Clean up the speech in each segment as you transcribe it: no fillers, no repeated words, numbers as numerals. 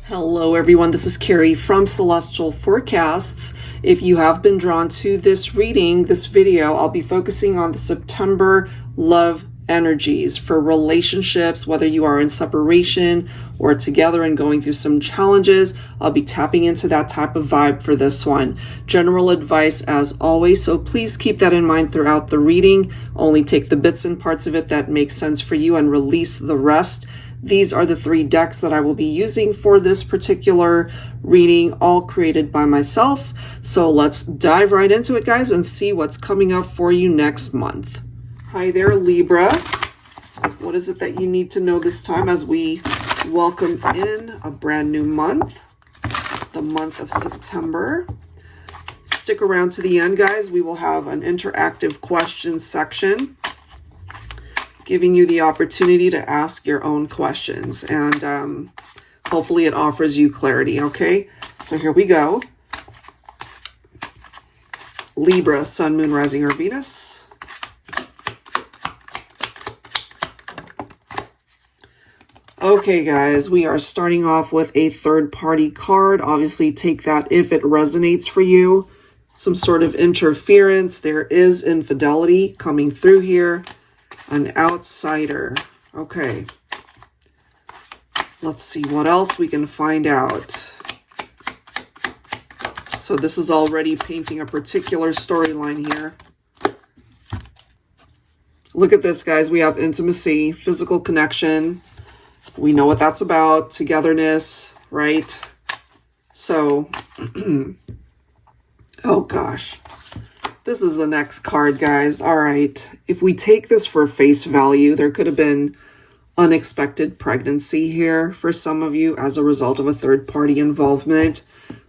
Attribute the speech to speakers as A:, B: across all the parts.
A: Hello everyone, this is Carrie from Celestial Forecasts. If you have been drawn to this reading, this video, I'll be focusing on the September love energies for relationships, whether you are in separation or together and going through some challenges. I'll be tapping into that type of vibe for this one. General advice as always, so please keep that in mind throughout the reading. Only take the bits and parts of it that make sense for you and release the rest. These are the 3 decks that I will be using for this particular reading, all created by myself. So let's dive right into it, guys, and see what's coming up for you next month. Hi there, Libra. What is it that you need to know this time as we welcome in a brand new month, the month of September? Stick around to the end, guys. We will have an interactive questions section, giving you the opportunity to ask your own questions, and hopefully it offers you clarity, okay? So here we go. Libra, Sun, Moon, Rising, or Venus. Okay, guys, we are starting off with a third-party card. Obviously, take that if it resonates for you. Some sort of interference. There is infidelity coming through here. An outsider. Okay. Let's see what else we can find out. So this is already painting a particular storyline here. Look at this, guys. We have intimacy, physical connection. We know what that's about. Togetherness, right? So, oh gosh. This is the next card, guys. All right. If we take this for face value, there could have been unexpected pregnancy here for some of you as a result of a third-party involvement.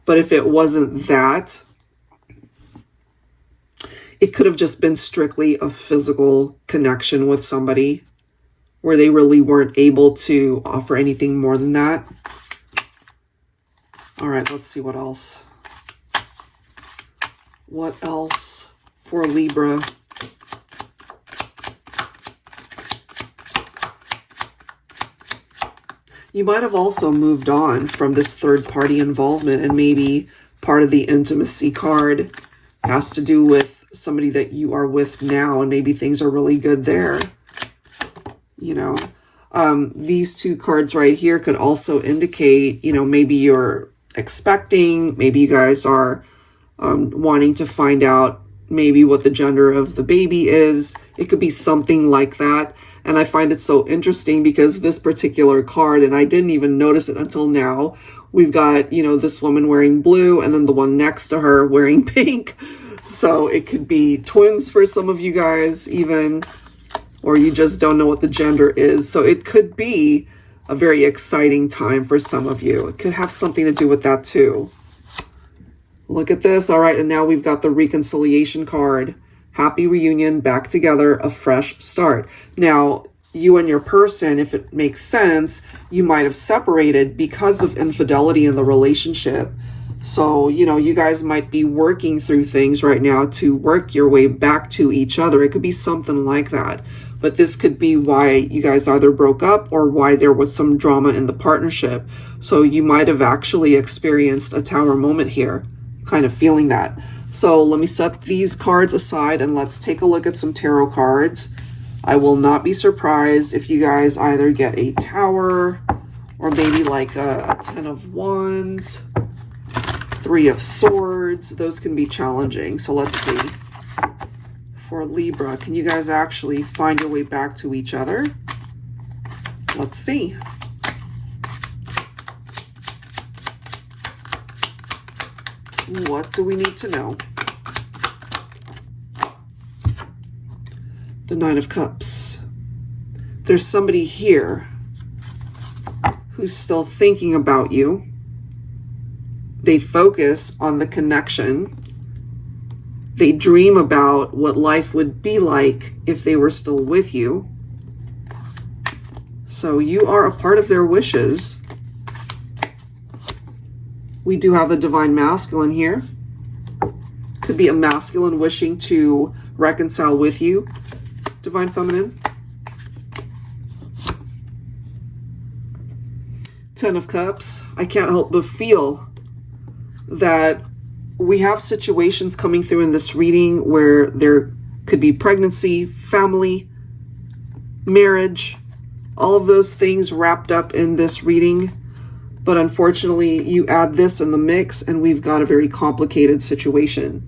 A: But if it wasn't that, it could have just been strictly a physical connection with somebody where they really weren't able to offer anything more than that. All right, let's see what else. What else for Libra? You might have also moved on from this third-party involvement, and maybe part of the intimacy card has to do with somebody that you are with now, and maybe things are really good there. You know, these 2 cards right here could also indicate, you know, maybe you're expecting, maybe you guys are wanting to find out maybe what the gender of the baby is. It could be something like that. And I find it so interesting because this particular card, and I didn't even notice it until now, we've got, you know, this woman wearing blue and then the one next to her wearing pink. So it could be twins for some of you guys even, or you just don't know what the gender is. So it could be a very exciting time for some of you. It could have something to do with that too. Look at this. All right, and now we've got the reconciliation card. Happy reunion, back together, a fresh start. Now, you and your person, if it makes sense, you might have separated because of infidelity in the relationship. So, you know, you guys might be working through things right now to work your way back to each other. It could be something like that. But this could be why you guys either broke up or why there was some drama in the partnership. So you might have actually experienced a tower moment here. Kind of feeling that. So let me set these cards aside and let's take a look at some tarot cards. I will not be surprised if you guys either get a tower or maybe like a 10 of wands, 3 of swords. Those can be challenging. So let's see. For Libra, can you guys actually find your way back to each other? Let's see. What do we need to know? The 9 of Cups. There's somebody here who's still thinking about you. They focus on the connection. They dream about what life would be like if they were still with you. So you are a part of their wishes. We do have the Divine Masculine here. Could be a masculine wishing to reconcile with you. Divine Feminine. Ten of Cups. I can't help but feel that we have situations coming through in this reading where there could be pregnancy, family, marriage, all of those things wrapped up in this reading. But unfortunately, you add this in the mix and we've got a very complicated situation.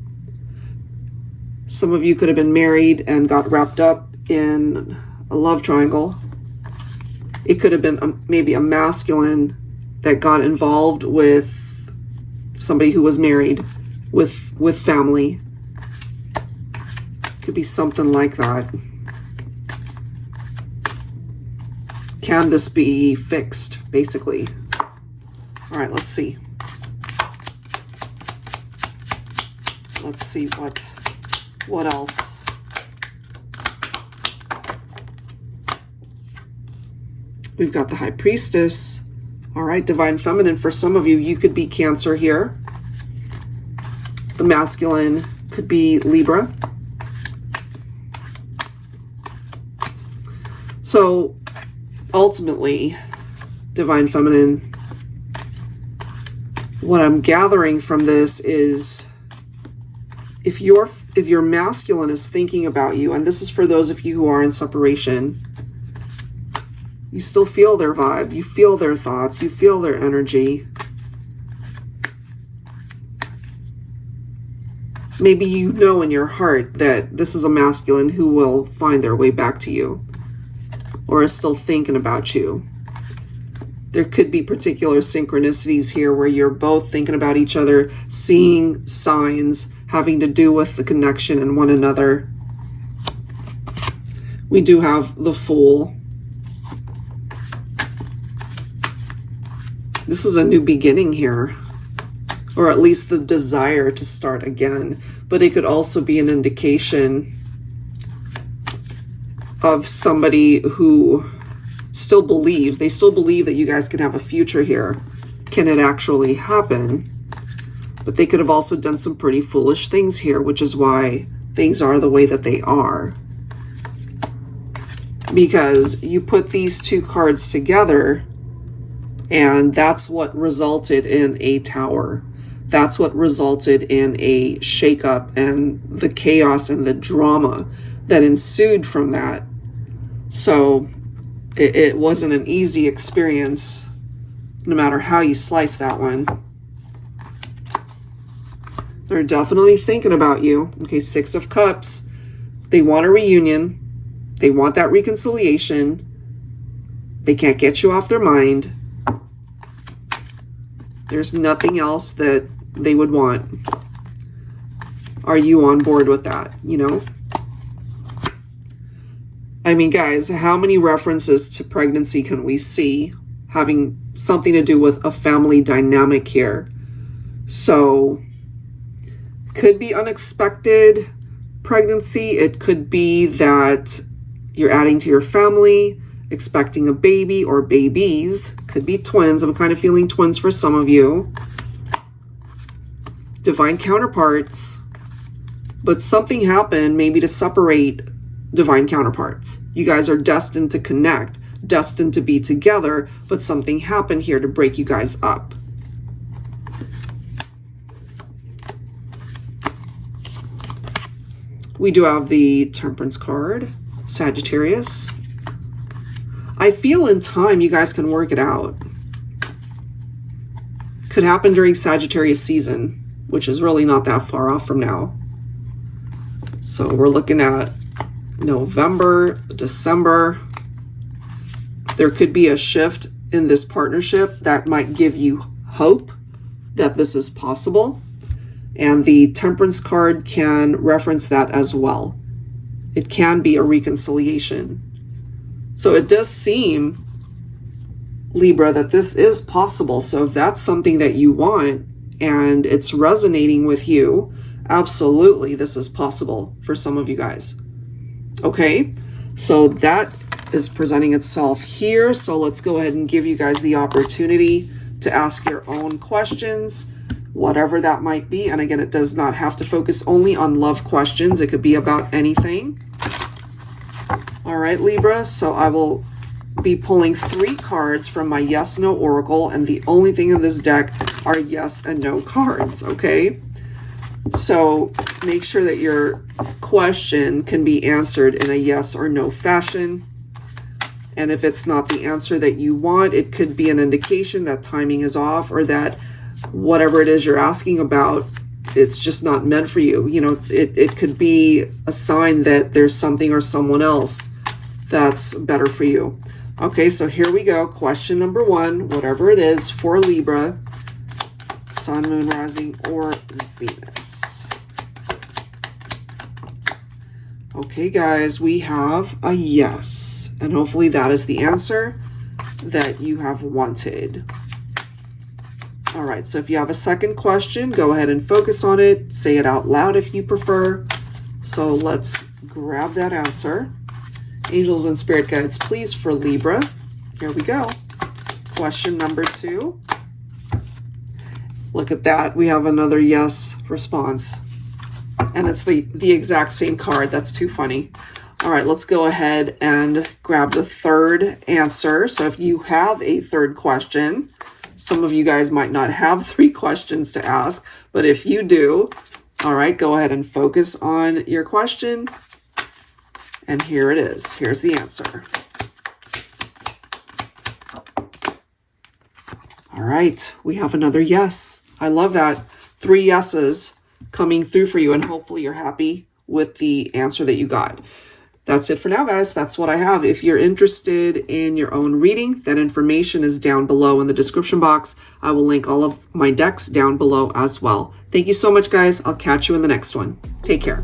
A: Some of you could have been married and got wrapped up in a love triangle. It could have been maybe a masculine that got involved with somebody who was married with family. Could be something like that. Can this be fixed, basically? All right, let's see. Let's see what else. We've got the High Priestess. All right, Divine Feminine. For some of you, you could be Cancer here. The masculine could be Libra. So ultimately, Divine Feminine, what I'm gathering from this is if your masculine is thinking about you, and this is for those of you who are in separation, you still feel their vibe, you feel their thoughts, you feel their energy. Maybe you know in your heart that this is a masculine who will find their way back to you or is still thinking about you. There could be particular synchronicities here where you're both thinking about each other, seeing signs having to do with the connection in one another. We do have the Fool. This is a new beginning here, or at least the desire to start again. But it could also be an indication of somebody who still believes, they still believe that you guys can have a future here. Can it actually happen? But they could have also done some pretty foolish things here, which is why things are the way that they are. Because you put these two cards together, and that's what resulted in a Tower. That's what resulted in a shakeup and the chaos and the drama that ensued from that. So it wasn't an easy experience, no matter how you slice that one. They're definitely thinking about you. Okay, Six of Cups. They want a reunion. They want that reconciliation. They can't get you off their mind. There's nothing else that they would want. Are you on board with that? You know? I mean, guys, how many references to pregnancy can we see having something to do with a family dynamic here? So, could be unexpected pregnancy. It could be that you're adding to your family, expecting a baby or babies. Could be twins. I'm kind of feeling twins for some of you. Divine counterparts. But something happened maybe to separate divine counterparts. You guys are destined to connect, destined to be together, but something happened here to break you guys up. We do have the Temperance card, Sagittarius. I feel in time you guys can work it out. Could happen during Sagittarius season, which is really not that far off from now. So we're looking at November, December. There could be a shift in this partnership that might give you hope that this is possible. And the Temperance card can reference that as well. It can be a reconciliation. So it does seem, Libra, that this is possible. So if that's something that you want and it's resonating with you, absolutely this is possible for some of you guys. Okay, so that is presenting itself here. So let's go ahead and give you guys the opportunity to ask your own questions, whatever that might be. And again, it does not have to focus only on love questions. It could be about anything. All right, Libra, so I will be pulling 3 cards from my yes, no oracle, and the only thing in this deck are yes and no cards, okay? So make sure that your question can be answered in a yes or no fashion. And if it's not the answer that you want, it could be an indication that timing is off, or that whatever it is you're asking about, it's just not meant for you. You know, it could be a sign that there's something or someone else that's better for you. Okay, so here we go. Question number 1, whatever it is for Libra, Sun, Moon, Rising, or Venus. Okay, guys, we have a yes. And hopefully that is the answer that you have wanted. All right, so if you have a second question, go ahead and focus on it. Say it out loud if you prefer. So let's grab that answer. Angels and spirit guides, please, for Libra. Here we go. Question number 2. Look at that. We have another yes response. And it's the exact same card. That's too funny. All right, let's go ahead and grab the third answer. So if you have a third question, some of you guys might not have 3 questions to ask, but if you do, all right, go ahead and focus on your question. And here it is. Here's the answer. All right, we have another yes. I love that. 3 yeses coming through for you, and hopefully you're happy with the answer that you got. That's it for now, guys. That's what I have. If you're interested in your own reading, that information is down below in the description box. I will link all of my decks down below as well. Thank you so much, guys. I'll catch you in the next one. Take care.